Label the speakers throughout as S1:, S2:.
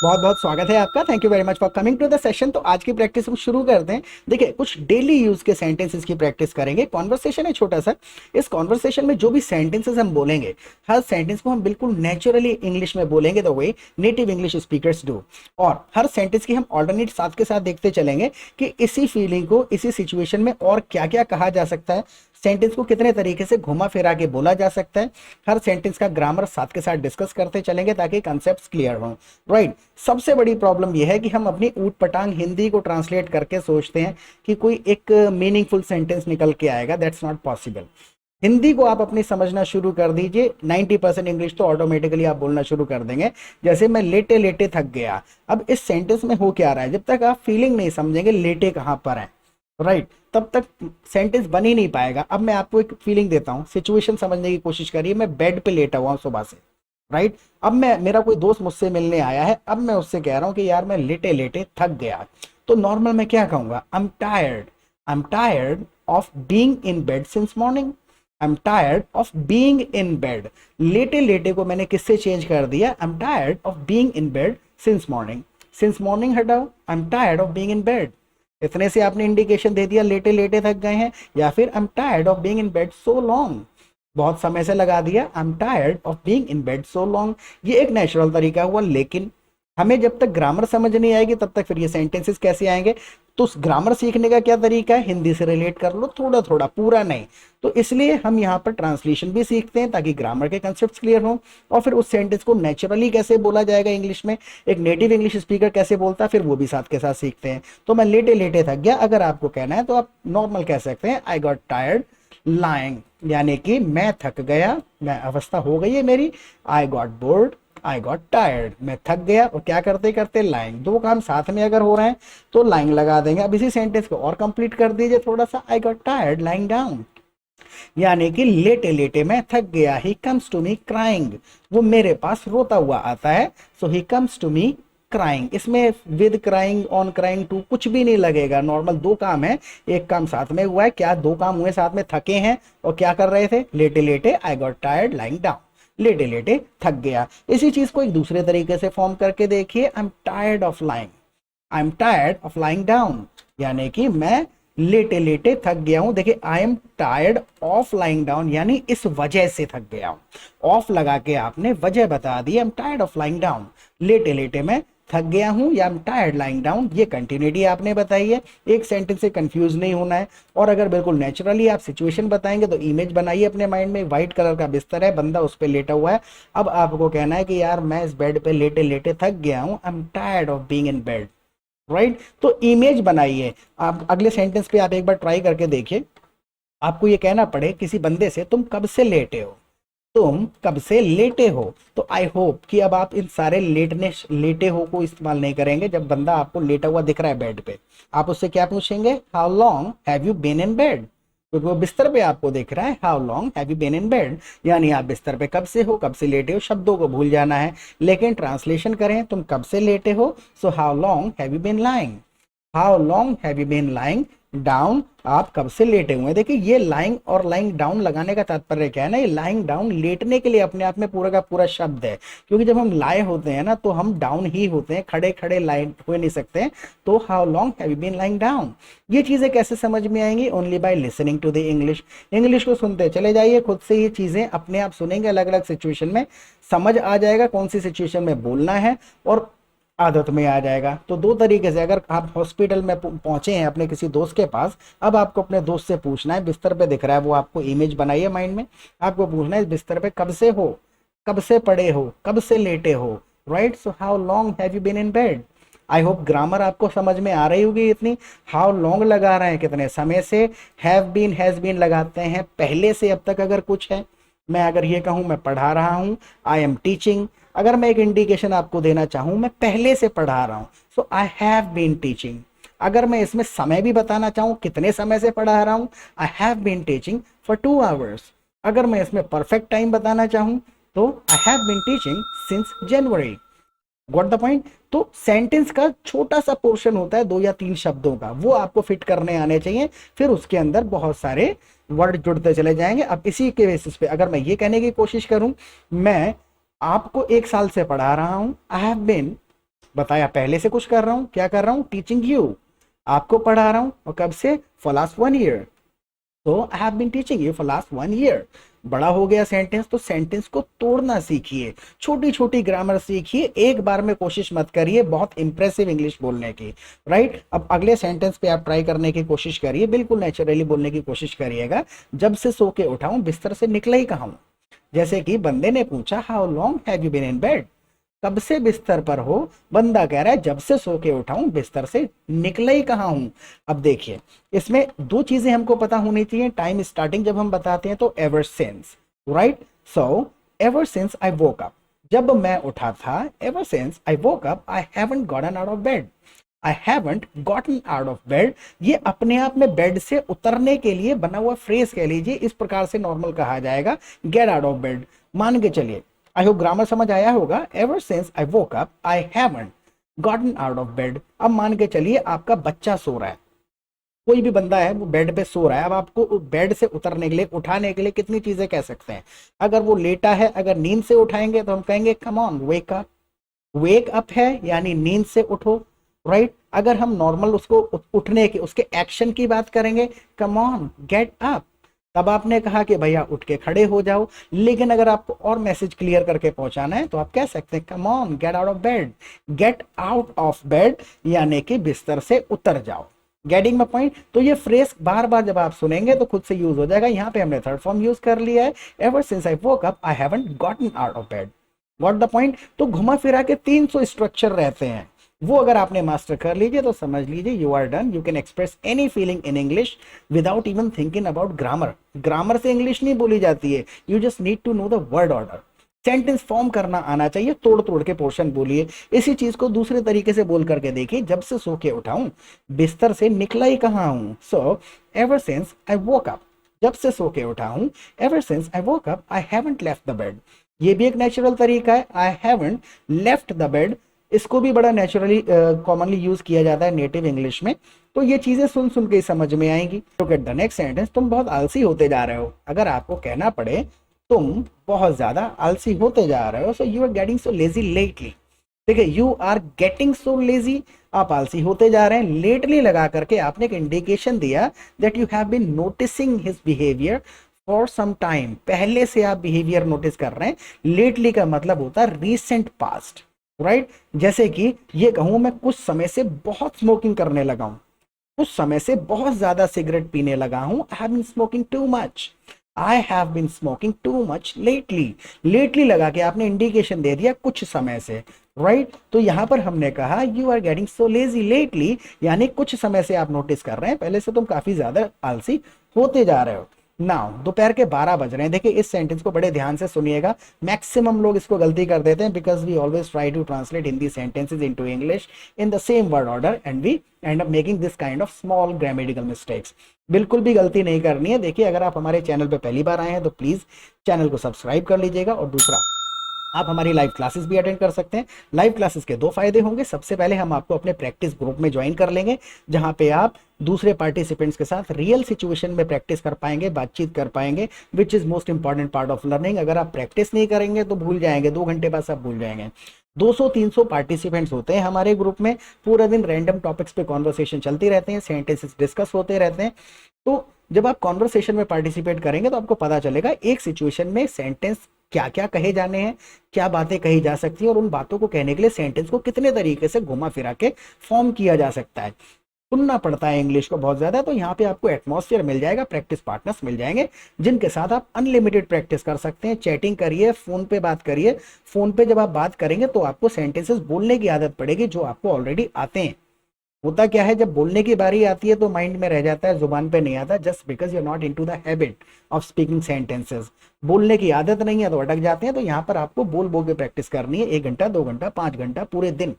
S1: बहुत बहुत स्वागत है आपका। Thank you very much for coming to the session. तो आज की प्रैक्टिस हम शुरू करते हैं। देखिए, कुछ डेली यूज के सेंटेंसेस की प्रैक्टिस करेंगे। कॉन्वर्सेशन है छोटा सा। इस कॉन्वर्सेशन में जो भी सेंटेंसेस हम बोलेंगे, हर सेंटेंस को हम बिल्कुल नेचुरली इंग्लिश में बोलेंगे, the way native English speakers do. और हर सेंटेंस की हम ऑल्टरनेट साथ के साथ देखते चलेंगे कि इसी फीलिंग को इसी सिचुएशन में और क्या क्या कहा जा सकता है, सेंटेंस को कितने तरीके से घुमा फिरा के बोला जा सकता है। हर सेंटेंस का ग्रामर साथ के साथ डिस्कस करते चलेंगे ताकि कंसेप्ट क्लियर हो। राइट। सबसे बड़ी प्रॉब्लम यह है कि हम अपनी ऊट पटांग हिंदी को ट्रांसलेट करके सोचते हैं कि कोई एक मीनिंगफुल सेंटेंस निकल के आएगा। That's not possible. हिंदी को आप अपनी समझना शुरू कर दीजिए, 90% इंग्लिश तो ऑटोमेटिकली आप बोलना शुरू कर देंगे। जैसे मैं लेटे लेटे थक गया। अब इस सेंटेंस में हो क्या रहा है, जब तक आप फीलिंग नहीं समझेंगे लेटे कहां पर है, राइट, तब तक सेंटेंस बन ही नहीं पाएगा। अब मैं आपको एक फीलिंग देता हूं, सिचुएशन समझने की कोशिश करिए। मैं बेड पे लेटा हुआ हूं सुबह से, राइट। अब मैं, मेरा कोई दोस्त मुझसे मिलने आया है, अब मैं उससे कह रहा हूं कि यार मैं लेटे लेटे थक गया। तो नॉर्मल मैं क्या कहूंगा? I am tired of being in bed since morning. I am tired of being in bed. लेटे लेटे को मैंने किससे चेंज कर दिया? I am tired of being in bed since morning. Since morning हटाओ, I am tired of being in bed. इतने से आपने इंडिकेशन दे दिया लेटे लेटे थक गए हैं। या फिर आई am tired of being in bed so long, बहुत समय से लगा दिया, I am tired of being in bed so long. ये एक नेचुरल तरीका हुआ, लेकिन हमें जब तक ग्रामर समझ नहीं आएगी तब तक फिर ये सेंटेंसेस कैसे आएंगे? तो उस ग्रामर सीखने का क्या तरीका है? हिंदी से रिलेट कर लो थोड़ा थोड़ा, पूरा नहीं। तो इसलिए हम यहाँ पर ट्रांसलेशन भी सीखते हैं ताकि ग्रामर के कंसेप्ट क्लियर हो, और फिर उस सेंटेंस को नेचुरली कैसे बोला जाएगा इंग्लिश में, एक नेटिव इंग्लिश स्पीकर कैसे बोलता है, फिर वो भी साथ के साथ सीखते हैं। तो मैं लेटे लेटे थक गया अगर आपको कहना है तो आप नॉर्मल कह सकते हैं, आई गॉट टायर्ड लाइंग, यानी कि मैं थक गया, मैं अवस्था हो गई है मेरी। I got bored, I got tired, मैं थक गया। और क्या करते करते लाइंग, दो काम साथ में अगर हो रहे हैं तो लाइंग लगा देंगे। अब इसी सेंटेंस को और कंप्लीट कर दीजिए थोड़ा सा, I got tired lying down, यानी कि लेटे लेटे मैं थक गया। He comes to me crying, वो मेरे पास रोता हुआ आता है। So he comes to me crying. इसमें with crying, on crying to कुछ भी नहीं लगेगा। नॉर्मल दो काम है, एक काम साथ में हुआ है। क्या दो काम हुए साथ में? थके हैं और क्या कर रहे थे? लेटे लेटे, आई गॉट टायर्ड लाइंग डाउन, लेटे लेटे थक गया। इसी चीज को एक दूसरे तरीके से फॉर्म करके देखिए, आई am tired of lying, I am tired of lying down, यानी कि मैं लेटे लेटे थक गया हूं। देखिए, आई am tired of lying down यानी इस वजह से थक गया हूं। ऑफ लगा के आपने वजह बता दी, I am tired of lying down, लेटे लेटे मैं थक गया हूं, या I am tired lying down, ये कंटिन्यूटी आपने बताई है। एक सेंटेंस से कंफ्यूज नहीं होना है। और अगर बिल्कुल नेचुरली आप सिचुएशन बताएंगे तो इमेज बनाइए अपने माइंड में। व्हाइट कलर का बिस्तर है, बंदा उस पर लेटा हुआ है। अब आपको कहना है कि यार मैं इस बेड पे लेटे लेटे थक गया हूं, आई am tired of being in bed, right. तो इमेज बनाइए। आप अगले सेंटेंस पे आप एक बार ट्राई करके देखिए। आपको ये कहना पड़े किसी बंदे से, तुम कब से लेटे हो, तुम कब से लेटे हो। तो आई होप कि अब आप इन सारे लेटने लेटे हो को इस्तेमाल नहीं करेंगे। जब बंदा आपको लेटा हुआ दिख रहा है बेड पे, आप उससे क्या पूछेंगे? How long have you been in bed, क्योंकि वो बिस्तर पे आपको दिख रहा है। How long have you been in bed, यानी आप बिस्तर पे कब से हो, कब से लेटे हो। शब्दों को भूल जाना है, लेकिन ट्रांसलेशन करें, तुम कब से लेटे हो। So how long have you been lying, how long have you been lying down, आप कब से लेटे हुए हैं। देखिए, ये लाइंग और लाइंग डाउन लगाने का तात्पर्य क्या है ना, ये लाइंग डाउन लेटने के लिए अपने आप में पूरा का पूरा शब्द है। क्योंकि जब हम लाए होते हैं ना तो हम डाउन ही होते हैं, खड़े खड़े लाइन हो नहीं सकते। तो how long have you been lying down, ये चीजें कैसे समझ में आएंगी? Only by listening to the English. English को सुनते चले जाइए, खुद से ये चीजें अपने आप सुनेंगे, अलग अलग सिचुएशन में समझ आ जाएगा कौन सी सिचुएशन में बोलना है, और आदत में आ जाएगा। तो दो तरीके से, अगर आप हॉस्पिटल में पहुंचे हैं अपने किसी दोस्त के पास, अब आपको अपने दोस्त से पूछना है, बिस्तर पे दिख रहा है वो, आपको इमेज बनाइए माइंड में। आपको पूछना है बिस्तर पे कब से हो, कब से पड़े हो, कब से लेटे हो, right. So how long have you been in bed. I hope grammar आपको समझ में आ रही होगी इतनी। हाउ लॉन्ग लगा रहे हैं, कितने समय से। हैव बीन, हैज बीन लगाते हैं पहले से अब तक अगर कुछ है। मैं अगर ये कहूं मैं पढ़ा रहा हूं, आई एम टीचिंग, अगर मैं एक इंडिकेशन आपको देना चाहूं, मैं पहले से पढ़ा रहा हूं, सो आई हैव बीन टीचिंग। अगर मैं इसमें समय भी बताना चाहूं, कितने समय से पढ़ा रहा हूं, I have been teaching for 2 hours. अगर मैं इसमें परफेक्ट टाइम बताना चाहूं तो I have been teaching since January. Got the point. तो सेंटेंस का छोटा सा पोर्शन होता है 2 या 3 शब्दों का, वो आपको फिट करने आने चाहिए। फिर उसके अंदर बहुत सारे वर्ड जुड़ते चले जाएंगे। अब इसी के बेसिस पे अगर मैं ये कहने की कोशिश करूं, मैं आपको 1 साल से पढ़ा रहा हूं, आई हैव बीन बताया, पहले से कुछ कर रहा हूं, क्या कर रहा हूं, टीचिंग यू, आपको पढ़ा रहा हूं, और कब से, फॉर लास्ट 1 ईयर। तो I have been teaching you for last 1 year. बड़ा हो गया सेंटेंस, तो सेंटेंस को तोड़ना सीखिए, छोटी छोटी ग्रामर सीखिए, एक बार में कोशिश मत करिए बहुत इंप्रेसिव इंग्लिश बोलने की, राइट। अब अगले सेंटेंस पे आप ट्राई करने की कोशिश करिए, बिल्कुल नेचुरली बोलने की कोशिश करिएगा। जब से सो के उठाऊं, बिस्तर से निकला ही कहाँ हूं। जैसे कि बंदे ने पूछा, how long have you been in bed, कब से बिस्तर पर हो। बंदा कह रहा है जब से सो के उठा हूं, बिस्तर से निकला ही कहाँ हूं। अब देखिए, इसमें दो चीजें हमको पता होनी चाहिए। टाइम स्टार्टिंग जब हम बताते हैं तो ever since, right. So ever since I woke up, जब मैं उठा था, ever since I woke up I haven't gotten out of bed. I haven't gotten out of bed, ये अपने आप में बेड से उतरने के लिए बना हुआ फ्रेज कह लीजिए, इस प्रकार से नॉर्मल कहा जाएगा, गेट आउट ऑफ बेड। मान के चलिए, आई होप ग्रामर समझ आया होगा। Ever since I woke up I haven't gotten out of bed. अब मान के चलिए आपका बच्चा सो रहा है, कोई भी बंदा है वो बेड पे सो रहा है। अब आपको बेड से उतरने के लिए, उठाने के लिए कितनी चीजें कह सकते हैं। अगर वो लेटा है, अगर नींद से उठाएंगे तो हम कहेंगे come on wake up. Wake up है यानी नींद से उठो, राइट। अगर हम नॉर्मल उसको उठने के, उसके एक्शन की बात करेंगे, कम ऑन गेट अप, तब आपने कहा कि भैया उठ के खड़े हो जाओ। लेकिन अगर आपको और मैसेज क्लियर करके पहुंचाना है तो आप कह सकते हैं come on get out of bed. Get out of bed यानी कि बिस्तर से उतर जाओ। Getting my point. तो ये फ्रेज बार बार जब आप सुनेंगे तो खुद से यूज हो जाएगा। यहाँ पे हमने थर्ड फॉर्म यूज कर लिया है, ever since I woke up I haven't gotten out of bed. Got the point. तो घुमा फिरा के 300 स्ट्रक्चर रहते हैं, वो अगर आपने मास्टर कर लीजिए तो समझ लीजिए you are done. You can express any feeling in English without even thinking about grammar. Grammar से इंग्लिश नहीं बोली जाती है, you just need to know the word order. Sentence form करना आना चाहिए, तोड़ तोड़ के पोर्शन बोलिए। इसी चीज को दूसरे तरीके से बोल करके देखिए, जब से सो के उठाऊं, बिस्तर से निकला ही कहाँ हूं। So ever since I woke up, जब से सो के उठा हूं, ever since I woke up I haven't left the bed. ये भी एक नेचुरल तरीका है, I haven't left the bed. इसको भी बड़ा नेचुरली कॉमनली यूज किया जाता है नेटिव इंग्लिश में। तो ये चीजें सुन सुन के समझ में आएंगी। Look at the next sentence, तुम बहुत आलसी होते जा रहे हो। अगर आपको कहना पड़े तुम बहुत ज्यादा आलसी होते जा रहे हो, so you are getting so lazy lately. देखिए, you are getting so lazy, आप आलसी होते जा रहे हैं। लेटली लगा करके आपने एक इंडिकेशन दिया that you have been noticing his behaviour for some time, पहले से आप बिहेवियर नोटिस कर रहे हैं। लेटली का मतलब होता है रीसेंट पास्ट, राइट। जैसे कि ये कहूं, मैं कुछ समय से बहुत स्मोकिंग करने लगा हूं, कुछ समय से बहुत ज्यादा सिगरेट पीने लगा हूं। I have been smoking too much, I have been smoking too much lately. Lately लगा के आपने इंडिकेशन दे दिया कुछ समय से, राइट। तो यहां पर हमने कहा you are getting so lazy lately, यानी कुछ समय से आप नोटिस कर रहे हैं, पहले से तुम काफी ज्यादा आलसी होते जा रहे हो। नाउ दोपहर के 12 बज रहे हैं। देखिए, इस सेंटेंस को बड़े ध्यान से सुनिएगा। मैक्सिमम लोग इसको गलती कर देते हैं, because we always try to translate Hindi sentences into English in the same word order and we end up making this kind of small grammatical mistakes. बिल्कुल भी गलती नहीं करनी है। देखिए, अगर आप हमारे चैनल पे पहली बार आए हैं तो प्लीज चैनल को सब्सक्राइब कर लीजिएगा, और दूसरा, आप हमारी लाइव क्लासेस भी अटेंड कर सकते हैं। लाइव क्लासेस के दो फायदे होंगे। सबसे पहले हम आपको अपने प्रैक्टिस ग्रुप में ज्वाइन कर लेंगे, जहां पे आप दूसरे पार्टिसिपेंट्स के साथ रियल सिचुएशन में प्रैक्टिस कर पाएंगे, बातचीत कर पाएंगे, which is most important part of learning. अगर आप प्रैक्टिस नहीं करेंगे तो भूल जाएंगे, 2 घंटे बाद सब भूल जाएंगे। 200-300 पार्टिसिपेंट्स होते हैं हमारे ग्रुप में। पूरा दिन रैंडम टॉपिक्स पे कॉन्वर्सेशन चलती रहते हैं, सेंटेंसेस डिस्कस होते रहते हैं। तो जब आप कॉन्वर्सेशन में पार्टिसिपेट करेंगे तो आपको पता चलेगा एक सिचुएशन में सेंटेंस क्या क्या कहे जाने हैं, क्या बातें कही जा सकती हैं, और उन बातों को कहने के लिए सेंटेंस को कितने तरीके से घुमा फिरा के फॉर्म किया जा सकता है। सुनना पड़ता है इंग्लिश को बहुत ज्यादा, तो यहाँ पे आपको एटमॉस्फेयर मिल जाएगा, प्रैक्टिस पार्टनर्स मिल जाएंगे जिनके साथ आप अनलिमिटेड प्रैक्टिस कर सकते हैं। चैटिंग करिए, फोन पे बात करिए। फोन पे जब आप बात करेंगे तो आपको सेंटेंसेस बोलने की आदत पड़ेगी जो आपको ऑलरेडी आते हैं। होता क्या है, जब बोलने की बारी आती है तो माइंड में रह जाता है, जुबान पे नहीं आता, just because you are not into the habit of speaking sentences. बोलने की आदत नहीं है तो अटक जाते हैं। तो यहाँ पर आपको बोल बोल के प्रैक्टिस करनी है। 1 घंटा, 2 घंटा, 5 घंटा, पूरे दिन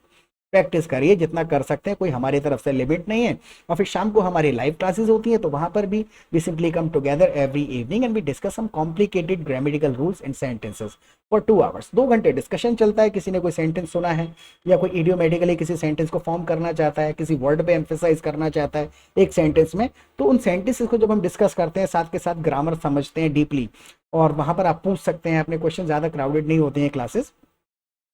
S1: प्रैक्टिस करिए, जितना कर सकते हैं। कोई हमारी तरफ से लिमिट नहीं है। और फिर शाम को हमारी लाइव क्लासेस होती है, तो वहां पर भी we simply come together every evening and we discuss some complicated grammatical rules and sentences for 2 hours. 2 घंटे डिस्कशन चलता है। किसी ने कोई सेंटेंस सुना है या कोई इडियोमेटिकली किसी सेंटेंस को फॉर्म करना चाहता है, किसी वर्ड पे एम्फेसाइज करना चाहता है एक सेंटेंस में, तो उन सेंटेंसेस को जब हम डिस्कस करते हैं, साथ के साथ ग्रामर समझते हैं डीपली, और वहां पर आप पूछ सकते हैं अपने क्वेश्चन। ज्यादा क्राउडेड नहीं होते हैं क्लासेस,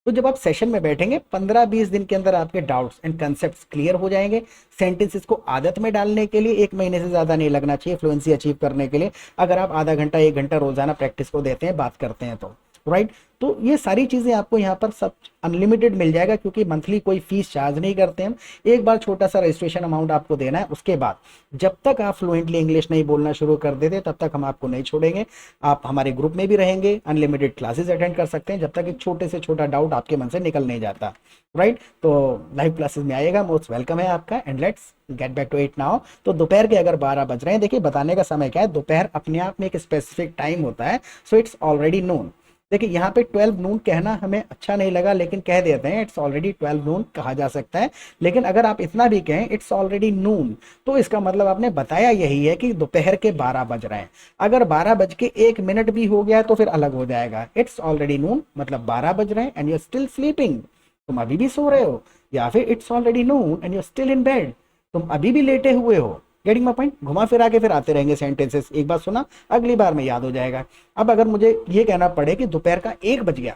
S1: तो जब आप सेशन में बैठेंगे 15-20 दिन के अंदर आपके डाउट्स एंड कंसेप्ट्स क्लियर हो जाएंगे। सेंटेंसेस को आदत में डालने के लिए 1 महीने से ज़्यादा नहीं लगना चाहिए फ्लुएंसी अचीव करने के लिए, अगर आप आधा घंटा 1 घंटा रोजाना प्रैक्टिस को देते हैं, बात करते हैं तो। राइट, तो ये सारी चीज़ें आपको यहाँ पर सब अनलिमिटेड मिल जाएगा, क्योंकि मंथली कोई फीस चार्ज नहीं करते हम। एक बार छोटा सा रजिस्ट्रेशन अमाउंट आपको देना है, उसके बाद जब तक आप फ्लुएंटली इंग्लिश नहीं बोलना शुरू कर देते तब तक हम आपको नहीं छोड़ेंगे। आप हमारे ग्रुप में भी रहेंगे, अनलिमिटेड क्लासेस अटेंड कर सकते हैं जब तक एक छोटे से छोटा डाउट आपके मन से निकल नहीं जाता। राइट, तो लाइव क्लासेस में आइएगा, मोस्ट वेलकम है आपका। And let's get back to it now. तो दोपहर के अगर 12 बज रहे हैं, देखिए बताने का समय क्या है, दोपहर अपने आप में एक स्पेसिफिक टाइम होता है, सो इट्स ऑलरेडी नोन। देखिए यहाँ पे 12 नून कहना हमें अच्छा नहीं लगा, लेकिन कह देते हैं इट्स ऑलरेडी 12 नून कहा जा सकता है। लेकिन अगर आप इतना भी कहें इट्स ऑलरेडी नून, तो इसका मतलब आपने बताया यही है कि दोपहर के 12 बज रहे हैं। अगर 12 बज के 1 मिनट भी हो गया तो फिर अलग हो जाएगा। इट्स ऑलरेडी नून मतलब 12 बज रहे हैं and you are still sleeping, तुम अभी भी सो रहे हो। या फिर it's already noon and you are still in bed, तुम अभी भी लेटे हुए हो। Getting my point? घुमा फिरा के फिर आते रहेंगे सेंटेंसेस, एक बार सुना अगली बार में याद हो जाएगा। अब अगर मुझे ये कहना पड़े कि दोपहर का 1 बज गया,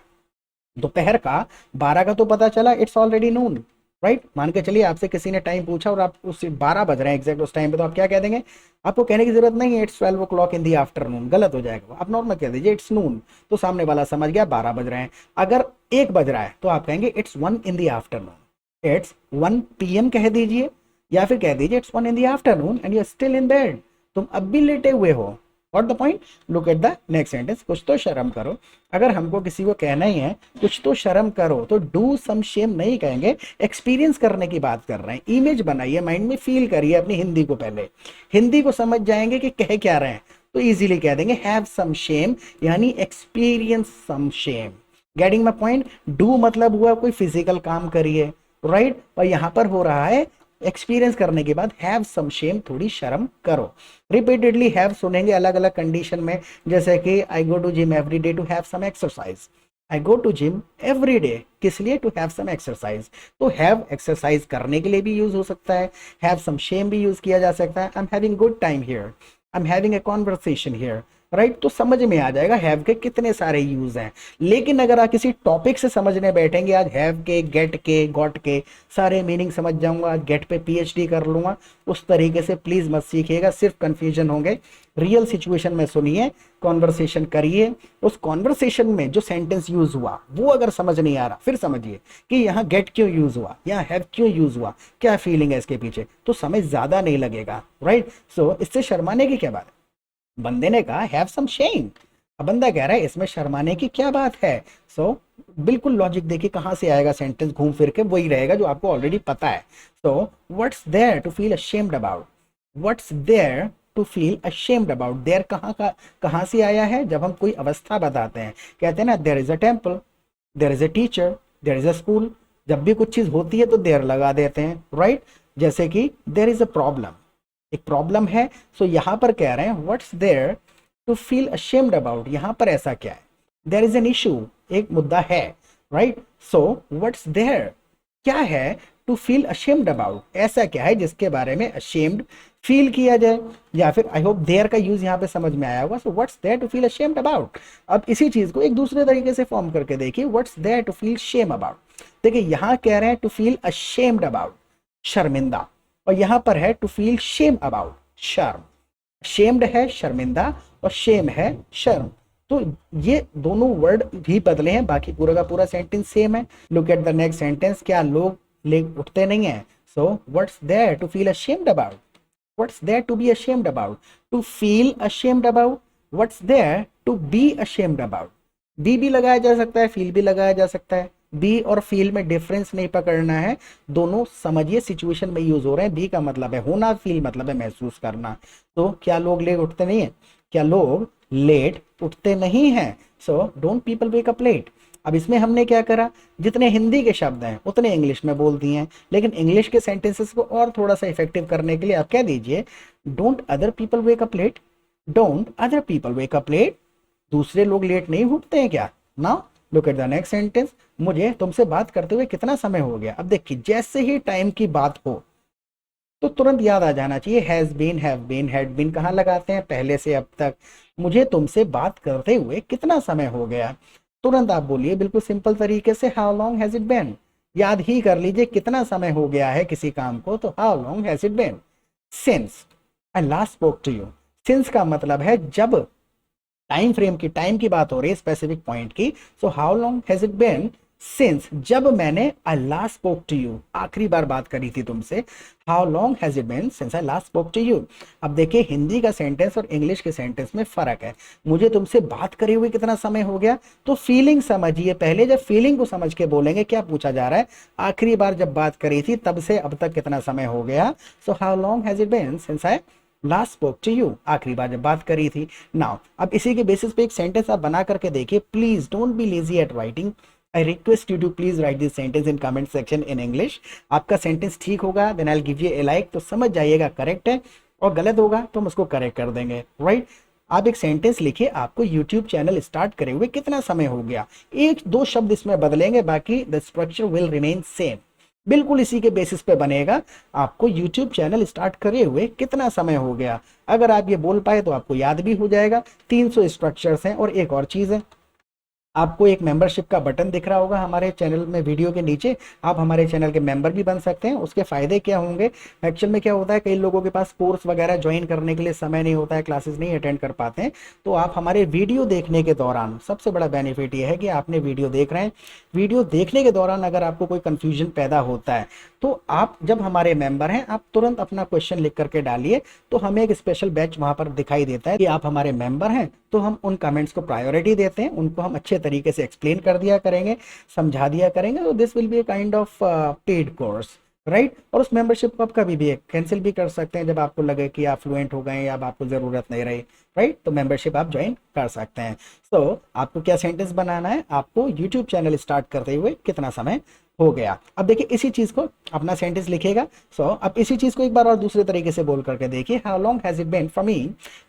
S1: दोपहर का 12 का तो पता चला इट्स ऑलरेडी नून। राइट, मान के चलिए आपसे किसी ने टाइम पूछा और आप उस 12 बज रहे हैं एग्जैक्ट उस टाइम पे, तो आप क्या कह देंगे? आपको कहने की जरूरत नहीं है it's 12 o'clock in the afternoon, गलत हो जाएगा। आप नॉर्मल कह दीजिए इट्स नून, तो सामने वाला समझ गया 12 बज रहे हैं। अगर 1 बज रहा है तो आप कहेंगे it's 1 in the afternoon, it's 1 PM कह दीजिए, या फिर कह दीजिए it's 1 in the afternoon and you are still in bed, तुम अब भी लेटे हुए हो। What the point? Look at the next sentence. कुछ तो शर्म करो। अगर हमको किसी को कहना ही है कुछ तो शर्म करो, तो डू सम शेम नहीं कहेंगे, एक्सपीरियंस करने की बात कर रहे हैं। इमेज बनाइए, माइंड में फील करिए अपनी हिंदी को, पहले हिंदी को समझ जाएंगे कि कह क्या रहे हैं तो इजीली कह देंगे हैव सम शेम, यानी experience some shame. Getting my point? Do मतलब हुआ कोई फिजिकल काम करिए, राइट, और यहां पर हो रहा है एक्सपीरियंस करने के बाद हैव सम शेम, थोड़ी शर्म करो। रिपीटेडली हैव सुनेंगे अलग अलग कंडीशन में, जैसे कि I go to gym every day to have some exercise. I go to gym every day, किस लिए? To have some exercise. तो हैव एक्सरसाइज करने के लिए भी यूज हो सकता है, हैव सम शेम भी यूज किया जा सकता है। I am having good time here, I am having a conversation here. Right, तो समझ में आ जाएगा हैव के कितने सारे यूज हैं। लेकिन अगर आप किसी टॉपिक से समझने बैठेंगे, आज हैव के, गेट के, गॉट के सारे मीनिंग समझ जाऊंगा, आज गेट पे PhD कर लूंगा, उस तरीके से प्लीज मत सीखिएगा, सिर्फ कंफ्यूजन होंगे। रियल सिचुएशन में सुनिए, कॉन्वर्सेशन करिए, उस कॉन्वर्सेशन में जो सेंटेंस यूज हुआ वो अगर समझ नहीं आ रहा, फिर समझिए कि यहाँ गेट क्यों यूज हुआ, यहाँ हैव क्यों यूज हुआ, क्या फीलिंग है इसके पीछे, तो समय ज्यादा नहीं लगेगा। राइट, सो इससे शर्माने की क्या बात है? बंदे ने कहा हैव सम शेम, अब बंदा कह रहा है इसमें शर्माने की क्या बात है। सो बिल्कुल लॉजिक देखिए कहां से आएगा, सेंटेंस घूम फिर के वही रहेगा जो आपको ऑलरेडी पता है। So what's there to feel ashamed about, what's there to feel ashamed about. There कहां से आया है? जब हम कोई अवस्था बताते हैं, कहते हैं ना there is a temple, there is a teacher, there is a school. जब भी कुछ चीज होती है तो देयर लगा देते हैं। राइट, जैसे कि देयर इज अ प्रॉब्लम, एक प्रॉब्लम है, सो यहां पर कह रहे हैं what's there to feel ashamed about, यहां पर ऐसा क्या है? देयर इज एन इशू, एक मुद्दा है। राइट, सो व्हाट्स देयर, क्या है टू फील अशेम्ड अबाउट, ऐसा क्या है जिसके बारे में अशेम्ड फील किया जाए। या फिर आई होप देयर का यूज यहां पे समझ में आया होगा। So what's there to feel ashamed about. अब इसी चीज को एक दूसरे तरीके से फॉर्म करके देखिए, what's there to feel shame about. देखिए यहां कह रहे हैं टू फील अशेम्ड अबाउट, शर्मिंदा, और यहां पर है टू फील शेम अबाउट, शर्म। शेम्ड है शर्मिंदा और शेम है शर्म, तो ये दोनों वर्ड भी बदले हैं, बाकी पूरा का पूरा सेंटेंस सेम है। Look at the next sentence, क्या लोग ले उठते नहीं है? So what's there to feel ashamed about, what's there to be ashamed about, to feel ashamed about, what's there to be ashamed about. Be भी लगाया जा सकता है, फील भी लगाया जा सकता है। बी और फील में डिफरेंस नहीं पकड़ना है, दोनों समझिए सिचुएशन में यूज हो रहे हैं। बी का मतलब है होना, फील मतलब है महसूस करना। तो क्या लोग लेट उठते नहीं है? क्या लोग लेट उठते नहीं हैं? So don't people wake up late. अब इसमें हमने क्या करा, जितने हिंदी के शब्द हैं उतने इंग्लिश में बोल दिए हैं, लेकिन इंग्लिश के सेंटेंसेस को और थोड़ा सा इफेक्टिव करने के लिए आप कह दीजिए don't other people wake up late, don't other people wake up late. दूसरे लोग लेट नहीं उठते हैं क्या? Now look at the next sentence, मुझे तुमसे बात करते हुए कितना समय हो गया। अब देखिए जैसे ही टाइम की बात हो तो तुरंत याद आ जाना चाहिए has been, have been, had been कहाँ लगाते हैं? पहले से अब तक। मुझे तुमसे बात करते हुए कितना समय हो गया। तुरंत आप बोलिए बिल्कुल सिंपल तरीके से, how long has it been. याद ही कर लीजिए कितना समय हो गया है किसी काम को, तो how long has it been since I last spoke to you. Since का मतलब है जब, टाइम फ्रेम की, टाइम की बात हो रही है, स्पेसिफिक पॉइंट की। So how long has it been since, जब मैंने I last spoke to you, आखिरी बार बात करी थी तुमसे। How long has it been since I last spoke to you. अब देखिए हिंदी का सेंटेंस और इंग्लिश के सेंटेंस में फर्क है। मुझे तुमसे बात करे हुए कितना समय हो गया, तो फीलिंग समझिए पहले, जब फीलिंग को समझ के बोलेंगे क्या पूछा जा रहा है, आखिरी बार जब बात करी थी तब से अब तक कितना समय हो गया। So how long has it been since I last spoke to you, आखिरी बार जब बात करी थी। नाउ अब इसी के बेसिस पे एक सेंटेंस आप बना करके देखिए। Please don't be lazy at writing, I request you to please write this sentence in comment section in English. आपका सेंटेंस ठीक होगा then I will give you a like, तो समझ जाइएगा करेक्ट है, और गलत होगा तो हम उसको करेक्ट कर देंगे, राइट। आप एक सेंटेंस लिखिए, आपको यूट्यूब चैनल स्टार्ट करे हुए कितना समय हो गया, एक दो शब्द इसमें बदलेंगे, बाकी the structure will remain same, बिल्कुल इसी के बेसिस पे बनेगा। आपको YouTube चैनल स्टार्ट करे हुए कितना समय हो गया, अगर आप ये बोल पाए तो आपको याद भी हो जाएगा। 300 स्ट्रक्चर्स हैं। और एक और चीज़ है, आपको एक मेंबरशिप का बटन दिख रहा होगा हमारे चैनल में वीडियो के नीचे, आप हमारे चैनल के मेंबर भी बन सकते हैं। उसके फायदे क्या होंगे, एक्चुअल में क्या होता है, कई लोगों के पास कोर्स वगैरह ज्वाइन करने के लिए समय नहीं होता है, क्लासेस नहीं अटेंड कर पाते हैं, तो आप हमारे वीडियो देखने के दौरान, सबसे बड़ा बेनिफिट ये है कि आपने वीडियो देख रहे हैं, वीडियो देखने के दौरान अगर आपको कोई कंफ्यूजन पैदा होता है तो आप जब हमारे मेंबर हैं आप तुरंत अपना क्वेश्चन लिख करके डालिए, तो हमें एक स्पेशल बैच वहां पर दिखाई देता है कि आप हमारे मेंबर हैं, तो हम उन कमेंट्स को प्रायोरिटी देते हैं, उनको हम अच्छे तरीके से एक्सप्लेन कर दिया करेंगे, समझा दिया करेंगे। तो this will be a kind of paid course, right. और उस मेंबरशिप को आप कभी भी कैंसिल भी कर सकते हैं जब आपको लगे कि आप फ्लुएंट हो गए या अब आपको जरूरत नहीं रही, राइट, तो मेंबरशिप आप ज्वाइन कर सकते हैं। सो आपको क्या सेंटेंस बनाना है, आपको यूट्यूब चैनल स्टार्ट करते हुए कितना समय हो गया। अब देखिए इसी चीज को अपना सेंटेंस लिखिएगा। सो अब इसी चीज को एक बार और दूसरे तरीके से बोल करके देखिए, how long has it been for me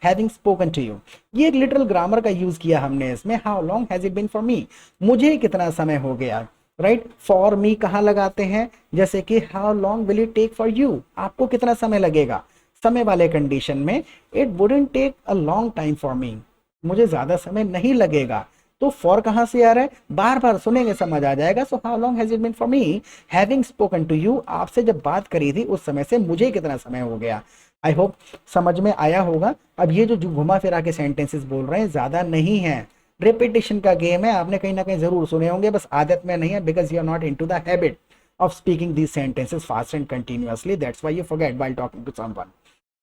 S1: having spoken to you. ये एक लिटरल ग्रामर का यूज किया हमने इसमें, how long has it been for me, मुझे कितना समय हो गया, राइट। फॉर मी कहाँ लगाते हैं, जैसे कि how long will it take for you, आपको कितना समय लगेगा, समय वाले कंडीशन में it wouldn't take a long time for me, मुझे ज्यादा समय नहीं लगेगा। तो फॉर कहां से आ रहा है, बार बार सुनेंगे समझ आ जाएगा। So how long has it been for me having spoken to you, आपसे जब बात करी थी उस समय से मुझे कितना समय हो गया। आई होप समझ में आया होगा। अब ये जो घुमा फिरा के सेंटेंसेस बोल रहे हैं ज्यादा नहीं है, रिपीटेशन का गेम है, आपने कहीं ना कहीं जरूर सुने होंगे, बस आदत में नहीं है, because you are not into the habit of speaking these sentences fast and continuously, that's why you forget while talking to someone.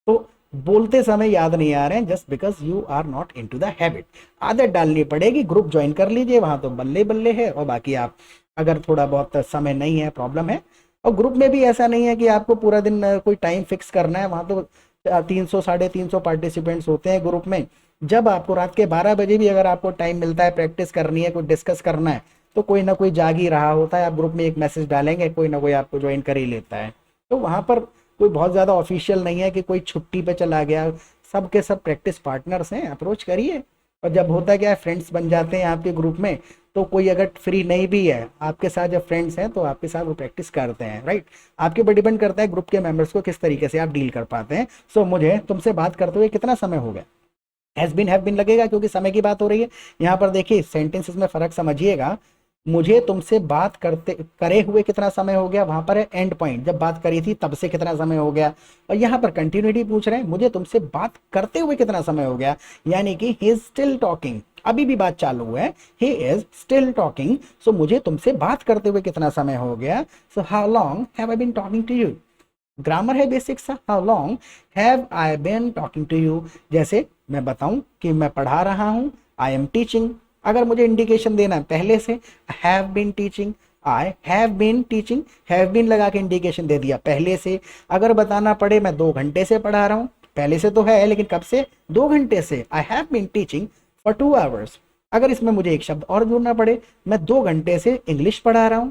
S1: तो बोलते समय याद नहीं आ रहे हैं just because you are not into the habit, आदत डालनी पड़ेगी। ग्रुप ज्वाइन कर लीजिए, वहां तो बल्ले बल्ले है, और बाकी आप अगर थोड़ा बहुत समय नहीं है, प्रॉब्लम है, और ग्रुप में भी ऐसा नहीं है कि आपको पूरा दिन कोई टाइम फिक्स करना है, वहां तो 300 350 पार्टिसिपेंट्स होते हैं ग्रुप में। जब आपको रात के 12 बजे भी अगर आपको टाइम मिलता है, प्रैक्टिस करनी है, कुछ डिस्कस करना है, तो कोई ना कोई जाग ही रहा होता है, आप ग्रुप में एक मैसेज डालेंगे, कोई ना कोई आपको ज्वाइन कर ही लेता है। तो वहां पर कोई बहुत ज्यादा ऑफिशियल नहीं है कि कोई छुट्टी पे चला गया, सब के सब प्रैक्टिस पार्टनर्स हैं, अप्रोच करिए। और जब होता क्या है, फ्रेंड्स बन जाते हैं आपके ग्रुप में, तो कोई अगर फ्री नहीं भी है आपके साथ, जब फ्रेंड्स हैं तो आपके साथ वो प्रैक्टिस करते हैं, राइट। आपके ऊपर डिपेंड करता है ग्रुप के मेंबर्स को किस तरीके से आप डील कर पाते हैं। सो मुझे तुमसे बात करते हुए कितना समय हो गया, हैज बीन हैव बीन लगेगा क्योंकि समय की बात हो रही है। यहाँ पर देखिए सेंटेंसेस में फर्क समझिएगा, मुझे तुमसे बात करते करे हुए कितना समय हो गया, वहां पर है एंड पॉइंट, जब बात करी थी तब से कितना समय हो गया। और यहाँ पर कंटिन्यूटी पूछ रहे हैं, मुझे तुमसे बात करते हुए कितना समय हो गया, यानी कि ही इज स्टिल टॉकिंग, अभी भी बात चालू है, he is still talking. So मुझे तुमसे बात करते हुए कितना समय हो गया, so how long have I been talking to you. Grammar है बेसिक सा, how long have I been talking to you. जैसे मैं बताऊं कि मैं पढ़ा रहा हूं, आई एम टीचिंग, अगर मुझे इंडिकेशन देना है पहले से, have been teaching, I have been teaching, have been लगा के इंडिकेशन दे दिया पहले से। अगर बताना पड़े मैं 2 घंटे से पढ़ा रहा हूं, पहले से तो है लेकिन कब से, 2 घंटे से, I have been teaching for 2 hours. अगर इसमें मुझे एक शब्द और जोड़ना पड़े, मैं 2 घंटे से इंग्लिश पढ़ा रहा हूं,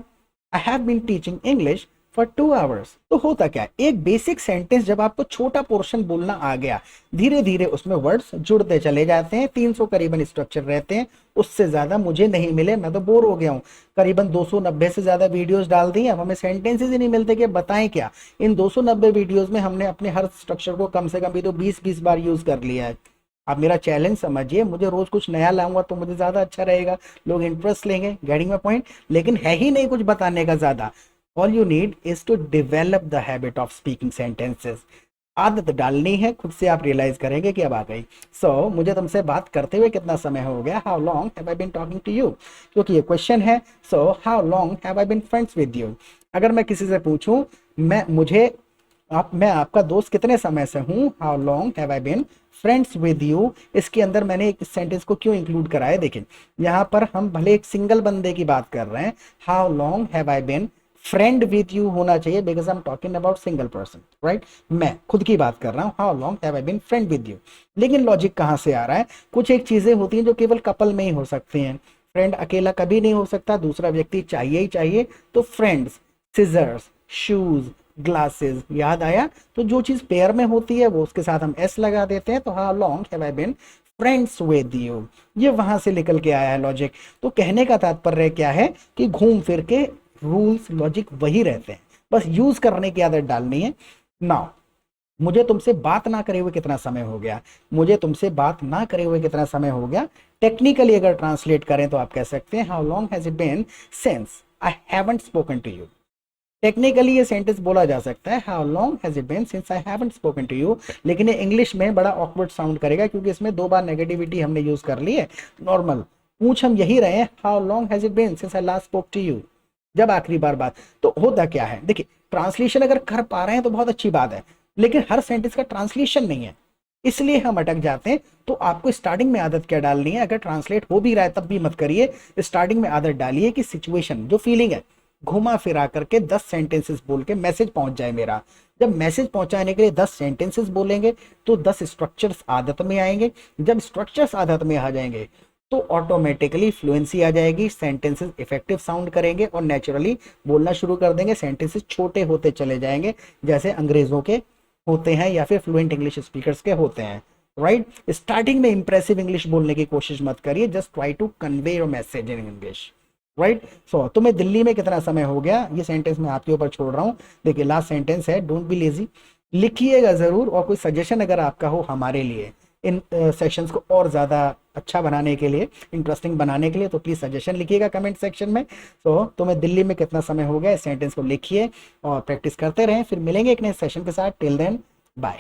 S1: I have been teaching English for 2 hours. तो होता क्या है, एक बेसिक सेंटेंस जब आपको छोटा पोर्शन बोलना आ गया, धीरे धीरे उसमें वर्ड्स जुड़ते चले जाते हैं। 300 करीबन स्ट्रक्चर रहते हैं, उससे ज्यादा मुझे नहीं मिले, मैं तो बोर हो गया हूँ। करीबन 290 से ज्यादा वीडियोस डाल दी, अब हमें सेंटेंसेस ही नहीं मिलते कि बताएं क्या। इन 290 वीडियोस में हमने अपने हर स्ट्रक्चर को कम से कम भी तो 20-20 बार यूज कर लिया है। आप मेरा चैलेंज समझिए, मुझे रोज कुछ नया लाऊंगा तो मुझे ज्यादा अच्छा रहेगा, लोग इंटरेस्ट लेंगे, गेटिंग माय पॉइंट। लेकिन है ही नहीं कुछ बताने का ज्यादा। All you need is to develop the habit of speaking sentences. आदत डालनी है, खुद से आप रियलाइज करेंगे कि अब आ गई। मुझे तुमसे बात करते हुए कितना समय हो गया? How long have I been talking to you, क्योंकि ये क्वेश्चन है। How long have I been friends with you. अगर मैं किसी से पूछूं, मैं आपका दोस्त कितने समय से हूं, how long have I been friends with you, इसके अंदर मैंने एक सेंटेंस को क्यों इंक्लूड करा है? देखिए, यहाँ पर हम भले एक सिंगल बंदे की बात कर रहे हैं, how long have I been friend with you होना चाहिए, because I am talking about single person, right? मैं खुद की बात कर रहा हूँ, how long have I been friend with you. लेकिन लॉजिक कहाँ से आ रहा है? कुछ एक चीजें होती हैं जो केवल कपल में ही हो सकती हैं, फ्रेंड अकेला कभी नहीं हो सकता, दूसरा व्यक्ति चाहिए ही चाहिए। तो फ्रेंड्स, सिजर्स, शूज, ग्लासेस, याद आया? तो जो चीज पेयर में होती है वो उसके साथ हम एस लगा देते हैं। तो how long have I been friends with you, ये वहां से निकल के आया है लॉजिक। तो कहने का तात्पर्य क्या है कि घूम फिर के रूल्स लॉजिक वही रहते हैं, बस यूज करने की आदत डालनी है। नाउ, मुझे तुमसे बात ना करे हुए कितना समय हो गया? मुझे तुमसे बात ना करे हुए कितना समय हो गया? टेक्निकली अगर ट्रांसलेट करें तो आप कह सकते हैं, how long has it been since I haven't spoken to you. Technically ये सेंटेंस बोला जा सकता है, how long has it been since I haven't spoken to you. लेकिन ये इंग्लिश में बड़ा ऑकवर्ड साउंड करेगा, क्योंकि इसमें 2 बार नेगेटिविटी हमने यूज कर ली है। नॉर्मल पूछ हम यही रहे हैं, how long has it been since I last spoke to you, जब आखिरी बार बात। तो होता क्या है, देखिए, ट्रांसलेशन अगर कर पा रहे हैं तो बहुत अच्छी बात है, लेकिन हर सेंटेंस का ट्रांसलेशन नहीं है, इसलिए हम अटक जाते हैं। तो आपको स्टार्टिंग में आदत क्या डालनी है? अगर ट्रांसलेट हो भी रहा है तब भी मत करिए, स्टार्टिंग में आदत डालिए कि सिचुएशन, जो फीलिंग है, घुमा फिरा करके 10 सेंटेंसेस बोल के मैसेज पहुंच जाए मेरा। जब मैसेज पहुंचाने के लिए 10 सेंटेंसेस बोलेंगे तो 10 स्ट्रक्चर्स आदत में आएंगे। जब स्ट्रक्चर्स आदत में आ जाएंगे तो ऑटोमेटिकली फ्लुएंसी आ जाएगी, सेंटेंसेस इफेक्टिव साउंड करेंगे और नेचुरली बोलना शुरू कर देंगे। सेंटेंसेस छोटे होते चले जाएंगे, जैसे अंग्रेजों के होते हैं या फिर फ्लुएंट इंग्लिश स्पीकर्स के होते हैं, राइट? स्टार्टिंग में इंप्रेसिव इंग्लिश बोलने की कोशिश मत करिए, just try to convey your message in English, right? तुम्हें दिल्ली में कितना समय हो गया, ये सेंटेंस मैं आपके ऊपर छोड़ रहा हूँ। देखिए, लास्ट सेंटेंस है, डोंट बी लेजी। लिखिएगा जरूर, और कोई सजेशन अगर आपका हो हमारे लिए इन सेक्शंस को और ज़्यादा अच्छा बनाने के लिए, इंटरेस्टिंग बनाने के लिए, तो प्लीज़ सजेशन लिखिएगा कमेंट सेक्शन में। तुम्हें दिल्ली में कितना समय हो गया, इस सेंटेंस को लिखिए और प्रैक्टिस करते रहें। फिर मिलेंगे एक नए सेशन के साथ। Till then, bye.